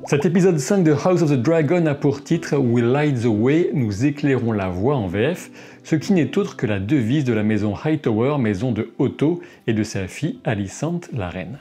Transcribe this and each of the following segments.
Cet épisode 5 de House of the Dragon a pour titre We Light the Way, nous éclairons la voie en VF, ce qui n'est autre que la devise de la maison Hightower, maison de Otto, et de sa fille Alicente, la reine.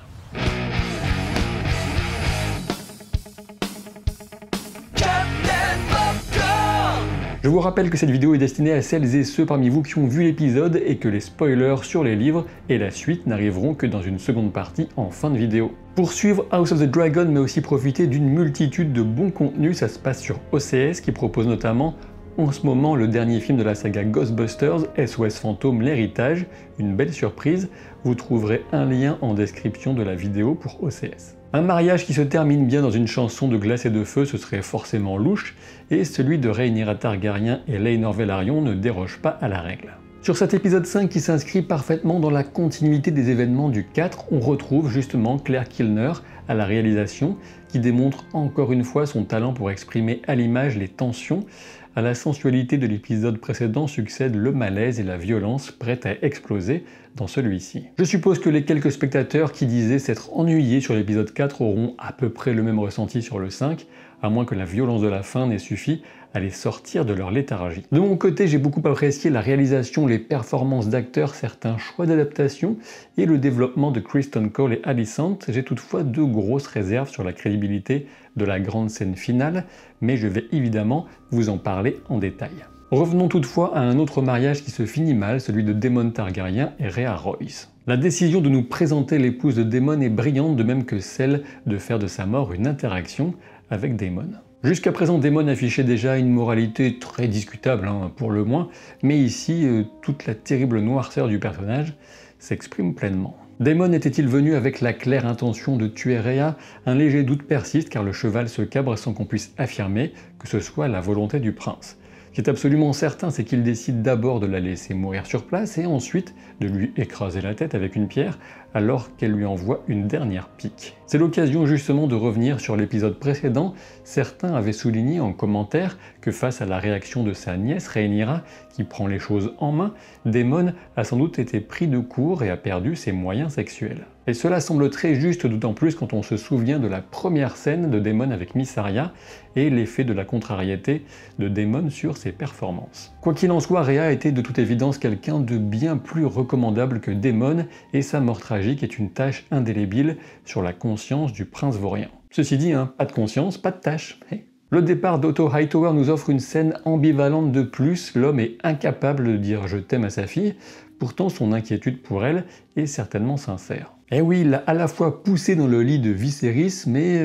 Je vous rappelle que cette vidéo est destinée à celles et ceux parmi vous qui ont vu l'épisode et que les spoilers sur les livres et la suite n'arriveront que dans une seconde partie en fin de vidéo. Pour suivre House of the Dragon mais aussi profiter d'une multitude de bons contenus, ça se passe sur OCS qui propose notamment en ce moment le dernier film de la saga Ghostbusters, SOS Fantôme l'héritage, une belle surprise, vous trouverez un lien en description de la vidéo pour OCS. Un mariage qui se termine bien dans une chanson de glace et de feu, ce serait forcément louche, et celui de Rhaenyra Targaryen et Laenor Velaryon ne déroge pas à la règle. Sur cet épisode 5 qui s'inscrit parfaitement dans la continuité des événements du 4, on retrouve justement Claire Kilner à la réalisation, qui démontre encore une fois son talent pour exprimer à l'image les tensions. À la sensualité de l'épisode précédent succède le malaise et la violence prête à exploser dans celui-ci. Je suppose que les quelques spectateurs qui disaient s'être ennuyés sur l'épisode 4 auront à peu près le même ressenti sur le 5, à moins que la violence de la fin n'ait suffi à les sortir de leur léthargie. De mon côté, j'ai beaucoup apprécié la réalisation, les performances d'acteurs, certains choix d'adaptation et le développement de Criston Cole et Alicente. J'ai toutefois deux grosses réserves sur la crédibilité de la grande scène finale, mais je vais évidemment vous en parler en détail. Revenons toutefois à un autre mariage qui se finit mal, celui de Daemon Targaryen et Rhea Royce. La décision de nous présenter l'épouse de Daemon est brillante, de même que celle de faire de sa mort une interaction avec Daemon. Jusqu'à présent, Daemon affichait déjà une moralité très discutable, pour le moins, mais ici, toute la terrible noirceur du personnage s'exprime pleinement. Daemon était-il venu avec la claire intention de tuer Rhea? Un léger doute persiste car le cheval se cabre sans qu'on puisse affirmer que ce soit la volonté du prince. Ce qui est absolument certain, c'est qu'il décide d'abord de la laisser mourir sur place et ensuite de lui écraser la tête avec une pierre alors qu'elle lui envoie une dernière pique. C'est l'occasion justement de revenir sur l'épisode précédent. Certains avaient souligné en commentaire que face à la réaction de sa nièce Rhaenyra, qui prend les choses en main, Daemon a sans doute été pris de court et a perdu ses moyens sexuels. Et cela semble très juste, d'autant plus quand on se souvient de la première scène de Daemon avec Miss Arya et l'effet de la contrariété de Daemon sur ses performances. Quoi qu'il en soit, Rhea était de toute évidence quelqu'un de bien plus recommandable que Daemon et sa mort tragique est une tache indélébile sur la conscience du prince vaurien. Ceci dit, pas de conscience, pas de tâche. Le départ d'Otto Hightower nous offre une scène ambivalente de plus, l'homme est incapable de dire « je t'aime » à sa fille, pourtant son inquiétude pour elle est certainement sincère. Et oui, il l'a à la fois poussée dans le lit de Viserys, mais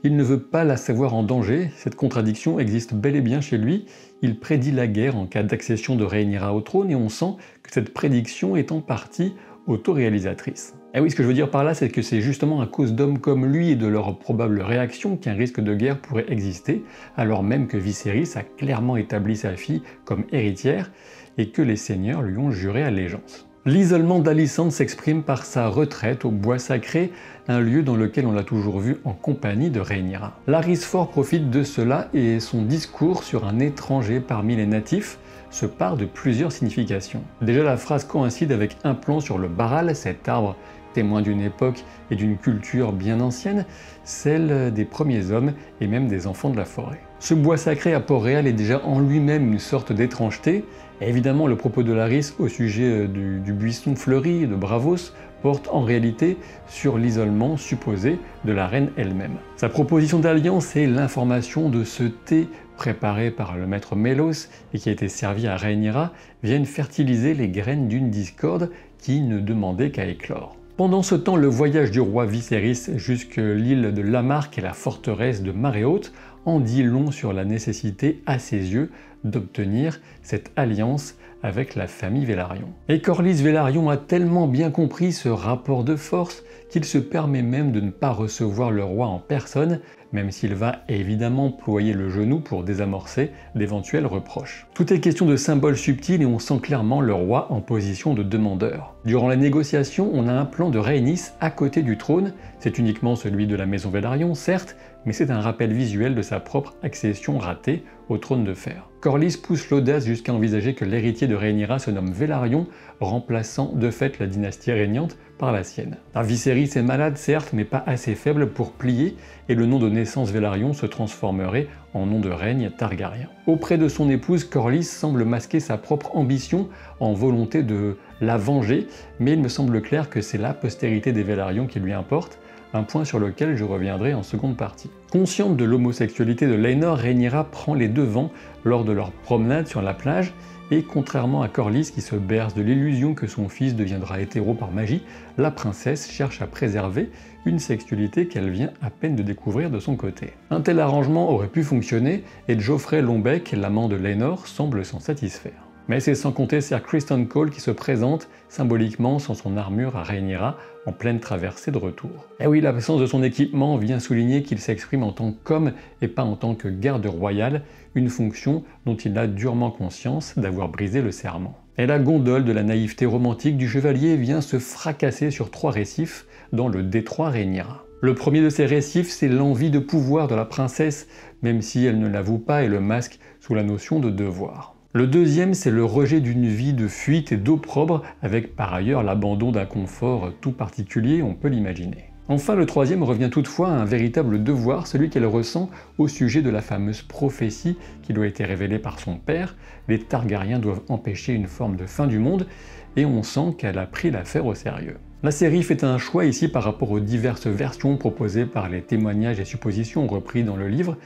il ne veut pas la savoir en danger, cette contradiction existe bel et bien chez lui, il prédit la guerre en cas d'accession de Rhaenyra au trône et on sent que cette prédiction est en partie autoréalisatrice. Et oui, ce que je veux dire par là, c'est que c'est justement à cause d'hommes comme lui et de leur probable réaction qu'un risque de guerre pourrait exister, alors même que Viserys a clairement établi sa fille comme héritière et que les seigneurs lui ont juré allégeance. L'isolement d'Alicente s'exprime par sa retraite au bois sacré, un lieu dans lequel on l'a toujours vu en compagnie de Rhaenyra. Larys Fort profite de cela et son discours sur un étranger parmi les natifs se part de plusieurs significations. Déjà, la phrase coïncide avec un plan sur le Baral, cet arbre témoin d'une époque et d'une culture bien ancienne, celle des premiers hommes et même des enfants de la forêt. Ce bois sacré à Port-Réal est déjà en lui-même une sorte d'étrangeté, et évidemment le propos de Larys au sujet du buisson fleuri de Braavos porte en réalité sur l'isolement supposé de la reine elle-même. Sa proposition d'alliance est l'information de ce thé préparé par le maître Mélos et qui a été servi à Rhaenyra viennent fertiliser les graines d'une discorde qui ne demandait qu'à éclore. Pendant ce temps, le voyage du roi Viserys jusque l'île de Lamarck et la forteresse de Marée Haute en dit long sur la nécessité, à ses yeux, d'obtenir cette alliance avec la famille Velaryon. Et Corlys Velaryon a tellement bien compris ce rapport de force qu'il se permet même de ne pas recevoir le roi en personne, même s'il va évidemment ployer le genou pour désamorcer d'éventuels reproches. Tout est question de symboles subtils et on sent clairement le roi en position de demandeur. Durant la négociation, on a un plan de Rhaenys à côté du trône, c'est uniquement celui de la maison Velaryon certes, mais c'est un rappel visuel de sa propre accession ratée au trône de fer. Corlys pousse l'audace jusqu'à envisager que l'héritier de Rhaenyra se nomme Velaryon, remplaçant de fait la dynastie régnante par la sienne. Viserys est malade certes, mais pas assez faible pour plier, et le nom de naissance Velaryon se transformerait en nom de règne Targaryen. Auprès de son épouse, Corlys semble masquer sa propre ambition en volonté de la venger, mais il me semble clair que c'est la postérité des Velaryon qui lui importe, un point sur lequel je reviendrai en seconde partie. Consciente de l'homosexualité de Laenor, Rhaenyra prend les devants lors de leur promenade sur la plage, et contrairement à Corlys qui se berce de l'illusion que son fils deviendra hétéro par magie, la princesse cherche à préserver une sexualité qu'elle vient à peine de découvrir de son côté. Un tel arrangement aurait pu fonctionner, et Joffrey Longbec, l'amant de Laenor, semble s'en satisfaire. Mais c'est sans compter Sir Criston Cole qui se présente symboliquement sans son armure à Rhaenyra en pleine traversée de retour. Et oui, l'absence de son équipement vient souligner qu'il s'exprime en tant qu'homme et pas en tant que garde royal, une fonction dont il a durement conscience d'avoir brisé le serment. Et la gondole de la naïveté romantique du chevalier vient se fracasser sur 3 récifs dans le détroit Rhaenyra. Le premier de ces récifs, c'est l'envie de pouvoir de la princesse, même si elle ne l'avoue pas et le masque sous la notion de devoir. Le deuxième, c'est le rejet d'une vie de fuite et d'opprobre, avec par ailleurs l'abandon d'un confort tout particulier, on peut l'imaginer. Enfin, le troisième revient toutefois à un véritable devoir, celui qu'elle ressent au sujet de la fameuse prophétie qui lui a été révélée par son père. Les Targaryens doivent empêcher une forme de fin du monde, et on sent qu'elle a pris l'affaire au sérieux. La série fait un choix ici par rapport aux diverses versions proposées par les témoignages et suppositions repris dans le livre,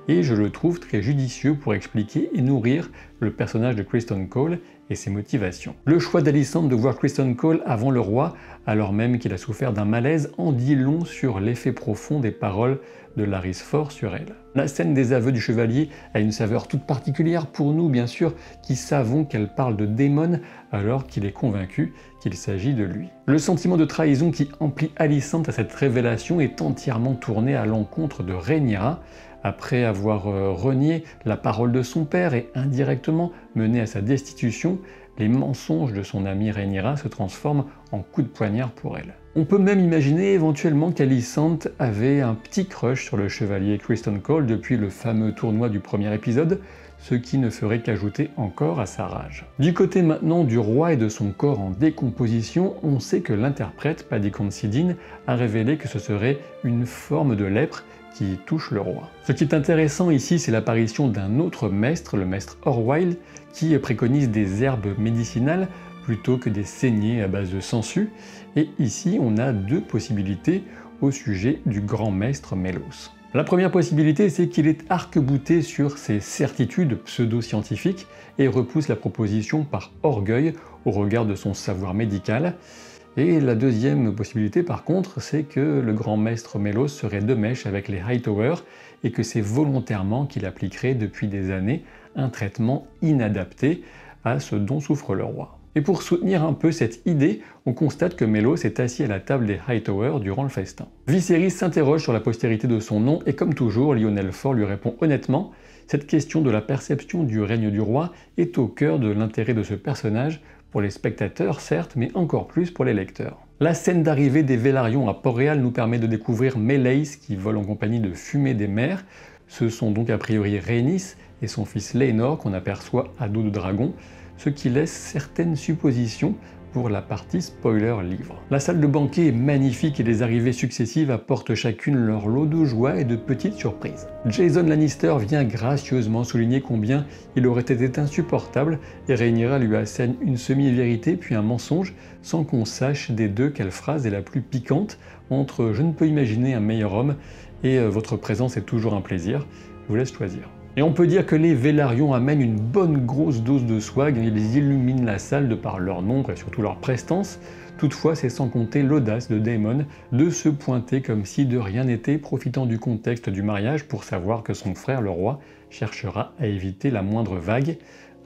et je le trouve très judicieux pour expliquer et nourrir le personnage de Criston Cole et ses motivations. Le choix d'Alicent de voir Criston Cole avant le roi, alors même qu'il a souffert d'un malaise, en dit long sur l'effet profond des paroles de Larys Fort sur elle. La scène des aveux du chevalier a une saveur toute particulière pour nous, bien sûr, qui savons qu'elle parle de Daemon alors qu'il est convaincu qu'il s'agit de lui. Le sentiment de trahison qui emplit Alicent à cette révélation est entièrement tourné à l'encontre de Rhaenyra. Après avoir renié la parole de son père et indirectement mené à sa destitution, les mensonges de son amie Rhaenyra se transforment en coup de poignard pour elle. On peut même imaginer éventuellement qu'Alicent avait un petit crush sur le chevalier Criston Cole depuis le fameux tournoi du premier épisode, ce qui ne ferait qu'ajouter encore à sa rage. Du côté maintenant du roi et de son corps en décomposition, on sait que l'interprète Paddy Considine a révélé que ce serait une forme de lèpre qui touche le roi. Ce qui est intéressant ici, c'est l'apparition d'un autre maître, le maître Orwyld, qui préconise des herbes médicinales plutôt que des saignées à base de sangsues, et ici on a 2 possibilités au sujet du grand maître Mélos. La première possibilité, c'est qu'il est arc-bouté sur ses certitudes pseudo-scientifiques et repousse la proposition par orgueil au regard de son savoir médical. Et la deuxième possibilité par contre, c'est que le grand maître Mélos serait de mèche avec les Hightower et que c'est volontairement qu'il appliquerait depuis des années un traitement inadapté à ce dont souffre le roi. Et pour soutenir un peu cette idée, on constate que Mélos est assis à la table des Hightower durant le festin. Viserys s'interroge sur la postérité de son nom et comme toujours, Lyonel Fort lui répond honnêtement. Cette question de la perception du règne du roi est au cœur de l'intérêt de ce personnage, pour les spectateurs certes, mais encore plus pour les lecteurs. La scène d'arrivée des Velaryon à Port-Réal nous permet de découvrir Meleys qui vole en compagnie de Fumée des Mers. Ce sont donc a priori Rhaenys et son fils Laenor qu'on aperçoit à dos de dragon, ce qui laisse certaines suppositions pour la partie spoiler livre. La salle de banquet est magnifique et les arrivées successives apportent chacune leur lot de joie et de petites surprises. Jason Lannister vient gracieusement souligner combien il aurait été insupportable et Rhaenyra lui assène une semi-vérité puis un mensonge sans qu'on sache des deux quelle phrase est la plus piquante entre « je ne peux imaginer un meilleur homme » et « votre présence est toujours un plaisir ». Je vous laisse choisir. Et on peut dire que les Velaryon amènent une bonne grosse dose de swag, ils illuminent la salle de par leur nombre et surtout leur prestance. Toutefois, c'est sans compter l'audace de Daemon de se pointer comme si de rien n'était, profitant du contexte du mariage pour savoir que son frère le roi cherchera à éviter la moindre vague,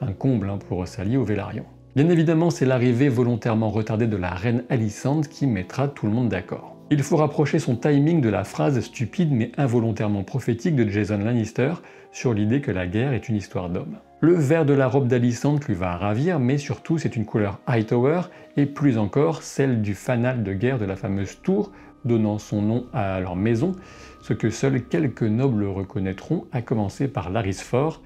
un comble pour s'allier aux Velaryon. Bien évidemment, c'est l'arrivée volontairement retardée de la reine Alicent qui mettra tout le monde d'accord. Il faut rapprocher son timing de la phrase stupide mais involontairement prophétique de Jason Lannister sur l'idée que la guerre est une histoire d'hommes. Le vert de la robe d'Alicent lui va ravir, mais surtout c'est une couleur Hightower, et plus encore celle du fanal de guerre de la fameuse tour, donnant son nom à leur maison, ce que seuls quelques nobles reconnaîtront, à commencer par Larys Fort,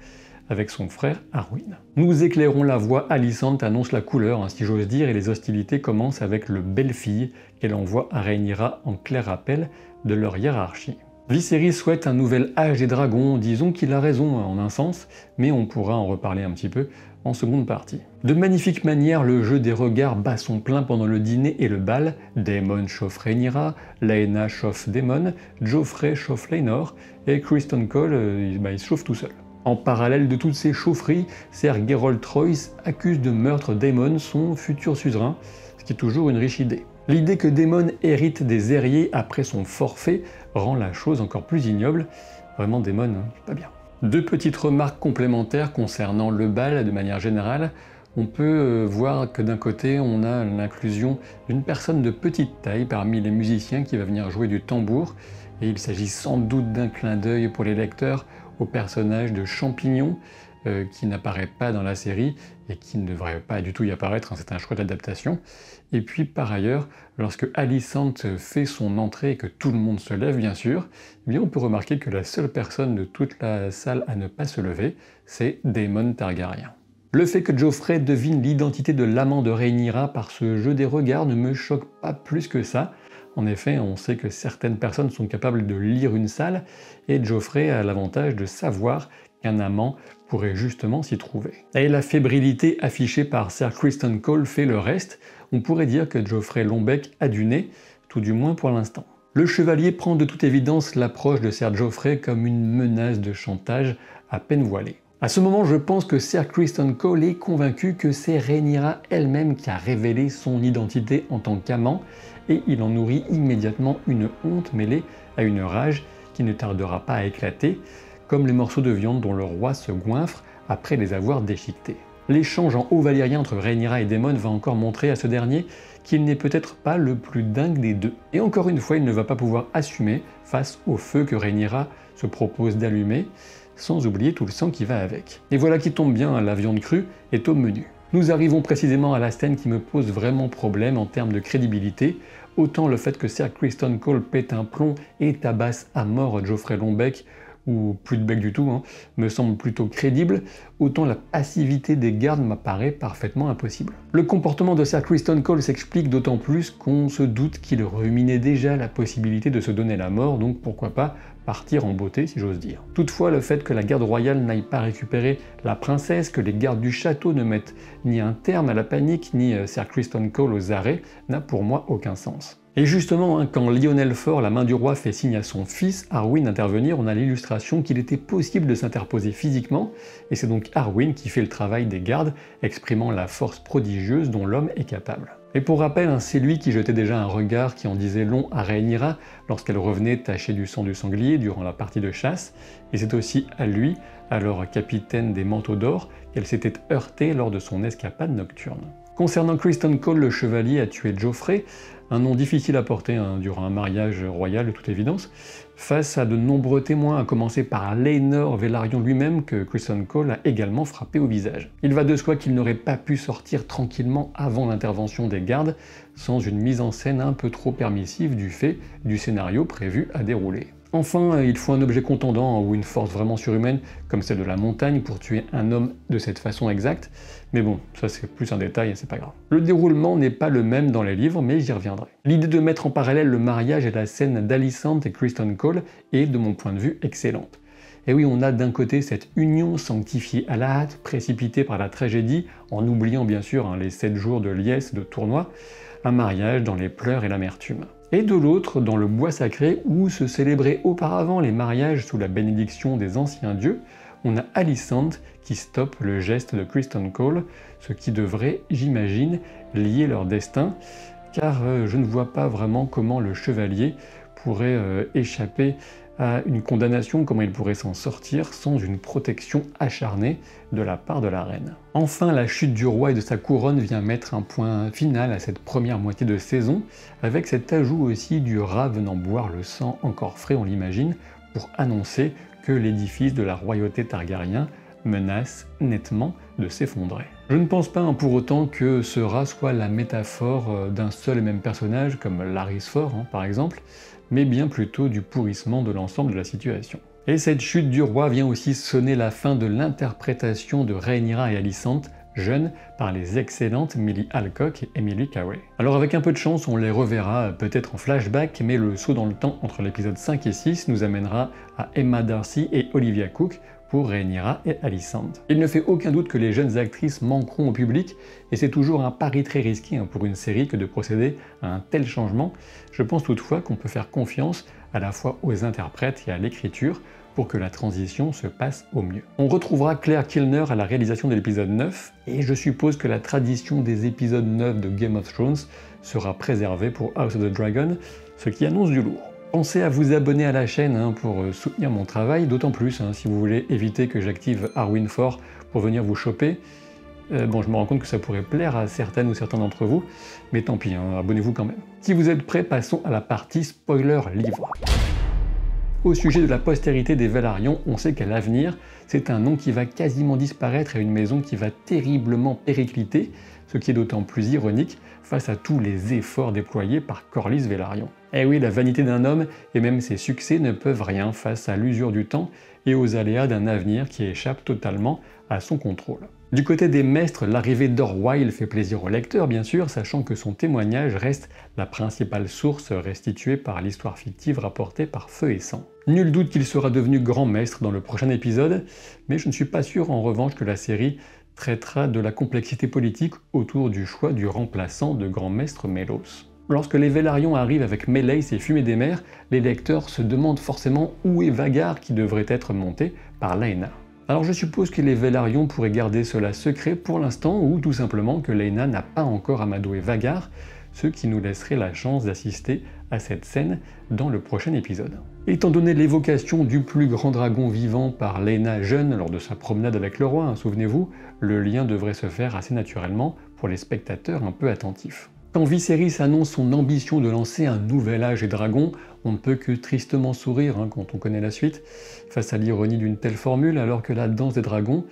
avec son frère Arwyn. Nous éclairons la voix, Alicent annonce la couleur, si j'ose dire, et les hostilités commencent avec le belle-fille qu'elle envoie à Rhaenyra en clair rappel de leur hiérarchie. Viserys souhaite un nouvel âge des dragons, disons qu'il a raison en un sens, mais on pourra en reparler un petit peu en seconde partie. De magnifique manière, le jeu des regards bat son plein pendant le dîner et le bal. Daemon chauffe Rhaenyra, Laena chauffe Daemon, Joffrey chauffe Laenor, et Criston Cole, il se chauffe tout seul. En parallèle de toutes ces chaufferies, Ser Gerold Royce accuse de meurtre Daemon, son futur suzerain, ce qui est toujours une riche idée. L'idée que Daemon hérite des Aeriers après son forfait rend la chose encore plus ignoble. Vraiment, Daemon, pas bien. Deux petites remarques complémentaires concernant le bal de manière générale. On peut voir que d'un côté, on a l'inclusion d'une personne de petite taille parmi les musiciens qui va venir jouer du tambour. Et il s'agit sans doute d'un clin d'œil pour les lecteurs au personnage de Champignon, qui n'apparaît pas dans la série et qui ne devrait pas du tout y apparaître, c'est un choix d'adaptation. Et puis par ailleurs, lorsque Alicent fait son entrée et que tout le monde se lève bien sûr, eh bien on peut remarquer que la seule personne de toute la salle à ne pas se lever, c'est Daemon Targaryen. Le fait que Joffrey devine l'identité de l'amant de Rhaenyra par ce jeu des regards ne me choque pas plus que ça. En effet, on sait que certaines personnes sont capables de lire une salle, et Joffrey a l'avantage de savoir qu'un amant pourrait justement s'y trouver. Et la fébrilité affichée par Ser Criston Cole fait le reste. On pourrait dire que Joffrey Longbec a du nez, tout du moins pour l'instant. Le chevalier prend de toute évidence l'approche de Ser Joffrey comme une menace de chantage à peine voilée. À ce moment, je pense que Ser Criston Cole est convaincu que c'est Rhaenyra elle-même qui a révélé son identité en tant qu'amant, et il en nourrit immédiatement une honte mêlée à une rage qui ne tardera pas à éclater, comme les morceaux de viande dont le roi se goinfre après les avoir déchiquetés. L'échange en haut valyrien entre Rhaenyra et Daemon va encore montrer à ce dernier qu'il n'est peut-être pas le plus dingue des deux. Et encore une fois, il ne va pas pouvoir assumer face au feu que Rhaenyra se propose d'allumer, sans oublier tout le sang qui va avec. Et voilà qui tombe bien, la viande crue est au menu. Nous arrivons précisément à la scène qui me pose vraiment problème en termes de crédibilité, autant le fait que Ser Criston Cole pète un plomb et tabasse à mort Joffrey Longbec, ou plus de bec du tout, me semble plutôt crédible, autant la passivité des gardes m'apparaît parfaitement impossible. Le comportement de Ser Criston Cole s'explique d'autant plus qu'on se doute qu'il ruminait déjà la possibilité de se donner la mort, donc pourquoi pas partir en beauté si j'ose dire. Toutefois, le fait que la garde royale n'aille pas récupérer la princesse, que les gardes du château ne mettent ni un terme à la panique, ni Ser Criston Cole aux arrêts, n'a pour moi aucun sens. Et justement, quand Lyonel Fort, la main du roi, fait signe à son fils Arwyn d'intervenir, on a l'illustration qu'il était possible de s'interposer physiquement, et c'est donc Arwyn qui fait le travail des gardes, exprimant la force prodigieuse dont l'homme est capable. Et pour rappel, c'est lui qui jetait déjà un regard qui en disait long à Rhaenyra lorsqu'elle revenait tachée du sang du sanglier durant la partie de chasse, et c'est aussi à lui, alors capitaine des manteaux d'or, qu'elle s'était heurtée lors de son escapade nocturne. Concernant Criston Cole, le chevalier a tué Joffrey, un nom difficile à porter durant un mariage royal de toute évidence, face à de nombreux témoins, à commencer par Laenor Velaryon lui-même que Criston Cole a également frappé au visage. Il va de soi qu'il n'aurait pas pu sortir tranquillement avant l'intervention des gardes, sans une mise en scène un peu trop permissive du fait du scénario prévu à dérouler. Enfin, il faut un objet contondant ou une force vraiment surhumaine, comme celle de la montagne, pour tuer un homme de cette façon exacte, mais bon, ça c'est plus un détail et c'est pas grave. Le déroulement n'est pas le même dans les livres, mais j'y reviendrai. L'idée de mettre en parallèle le mariage et la scène d'Alicent et Criston Cole est, de mon point de vue, excellente. Et oui, on a d'un côté cette union sanctifiée à la hâte, précipitée par la tragédie, en oubliant bien sûr les 7 jours de liesse de tournoi, un mariage dans les pleurs et l'amertume. Et de l'autre, dans le bois sacré, où se célébraient auparavant les mariages sous la bénédiction des anciens dieux, on a Alicent qui stoppe le geste de Criston Cole, ce qui devrait, j'imagine, lier leur destin, car je ne vois pas vraiment comment le chevalier pourrait échapper à une condamnation, comment il pourrait s'en sortir sans une protection acharnée de la part de la reine. Enfin, la chute du roi et de sa couronne vient mettre un point final à cette première moitié de saison, avec cet ajout aussi du rat venant boire le sang encore frais, on l'imagine, pour annoncer que l'édifice de la royauté Targaryen menace nettement de s'effondrer. Je ne pense pas pour autant que ce rat soit la métaphore d'un seul et même personnage, comme Larys Fort par exemple, mais bien plutôt du pourrissement de l'ensemble de la situation. Et cette chute du roi vient aussi sonner la fin de l'interprétation de Rhaenyra et Alicent, jeunes, par les excellentes Millie Alcock et Emily Carey. Alors avec un peu de chance, on les reverra peut-être en flashback, mais le saut dans le temps entre l'épisode 5 et 6 nous amènera à Emma Darcy et Olivia Cook pour Rhaenyra et Alicent. Il ne fait aucun doute que les jeunes actrices manqueront au public, et c'est toujours un pari très risqué pour une série que de procéder à un tel changement. Je pense toutefois qu'on peut faire confiance à la fois aux interprètes et à l'écriture pour que la transition se passe au mieux. On retrouvera Claire Kilner à la réalisation de l'épisode 9, et je suppose que la tradition des épisodes 9 de Game of Thrones sera préservée pour House of the Dragon, ce qui annonce du lourd. Pensez à vous abonner à la chaîne pour soutenir mon travail, d'autant plus si vous voulez éviter que j'active Arwyn 4 pour venir vous choper. Bon, je me rends compte que ça pourrait plaire à certaines ou certains d'entre vous, mais tant pis, abonnez-vous quand même. Si vous êtes prêts, passons à la partie spoiler livre. Au sujet de la postérité des Velaryon, on sait qu'à l'avenir, c'est un nom qui va quasiment disparaître et une maison qui va terriblement péricliter, ce qui est d'autant plus ironique face à tous les efforts déployés par Corlys Velaryon. Eh oui, la vanité d'un homme et même ses succès ne peuvent rien face à l'usure du temps et aux aléas d'un avenir qui échappe totalement à son contrôle. Du côté des maîtres, l'arrivée d'Orwyle fait plaisir au lecteur bien sûr, sachant que son témoignage reste la principale source restituée par l'histoire fictive rapportée par Feu et Sang. Nul doute qu'il sera devenu grand maître dans le prochain épisode, mais je ne suis pas sûr en revanche que la série traitera de la complexité politique autour du choix du remplaçant de grand maître Mélos. Lorsque les Velaryon arrivent avec Meleys et Fumée des Mers, les lecteurs se demandent forcément où est Vhagar qui devrait être monté par Laena. Alors je suppose que les Velaryon pourraient garder cela secret pour l'instant, ou tout simplement que Laena n'a pas encore amadoué Vhagar, ce qui nous laisserait la chance d'assister à cette scène dans le prochain épisode. Étant donné l'évocation du plus grand dragon vivant par Laena jeune lors de sa promenade avec le roi, souvenez-vous, le lien devrait se faire assez naturellement pour les spectateurs un peu attentifs. Quand Viserys annonce son ambition de lancer un nouvel âge des dragons, on ne peut que tristement sourire quand on connaît la suite, face à l'ironie d'une telle formule, alors que la danse des dragons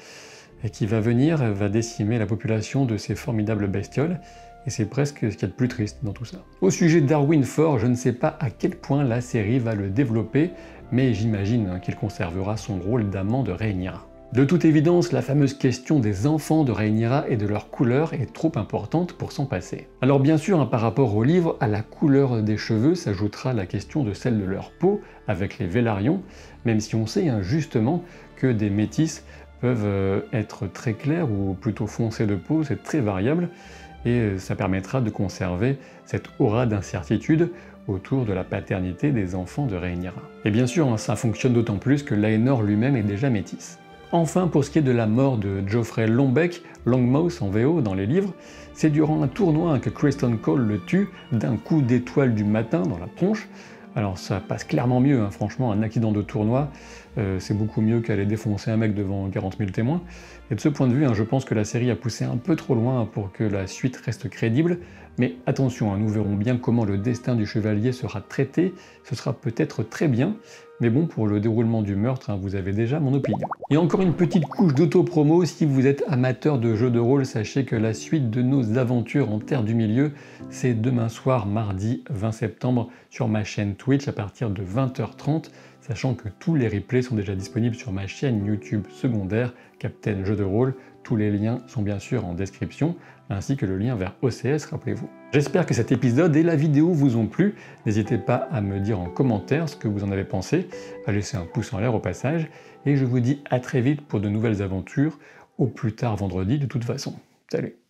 qui va venir va décimer la population de ces formidables bestioles, et c'est presque ce qu'il y a de plus triste dans tout ça. Au sujet d'Arwyn 4, je ne sais pas à quel point la série va le développer, mais j'imagine qu'il conservera son rôle d'amant de Rhaenyra. De toute évidence, la fameuse question des enfants de Rhaenyra et de leur couleur est trop importante pour s'en passer. Alors bien sûr, par rapport au livre, à la couleur des cheveux s'ajoutera la question de celle de leur peau avec les Velaryon, même si on sait justement que des métis peuvent être très clairs ou plutôt foncés de peau, c'est très variable, et ça permettra de conserver cette aura d'incertitude autour de la paternité des enfants de Rhaenyra. Et bien sûr, ça fonctionne d'autant plus que Laenor lui-même est déjà métis. Enfin, pour ce qui est de la mort de Joffrey Longbeck, Longmouth en VO dans les livres, c'est durant un tournoi que Criston Cole le tue d'un coup d'étoile du matin dans la tronche. Alors ça passe clairement mieux, franchement, un accident de tournoi, c'est beaucoup mieux qu'aller défoncer un mec devant 40 000 témoins. Et de ce point de vue, je pense que la série a poussé un peu trop loin pour que la suite reste crédible, mais attention, nous verrons bien comment le destin du chevalier sera traité, ce sera peut-être très bien, mais bon, pour le déroulement du meurtre, vous avez déjà mon opinion. Et encore une petite couche d'auto-promo, si vous êtes amateur de jeux de rôle, sachez que la suite de nos aventures en Terre du Milieu, c'est demain soir, mardi 20 septembre, sur ma chaîne Twitch à partir de 20h30, sachant que tous les replays sont déjà disponibles sur ma chaîne YouTube secondaire, Captain Jeux de Rôle. Tous les liens sont bien sûr en description, ainsi que le lien vers OCS, rappelez-vous. J'espère que cet épisode et la vidéo vous ont plu. N'hésitez pas à me dire en commentaire ce que vous en avez pensé, à laisser un pouce en l'air au passage, et je vous dis à très vite pour de nouvelles aventures, au plus tard vendredi de toute façon. Salut!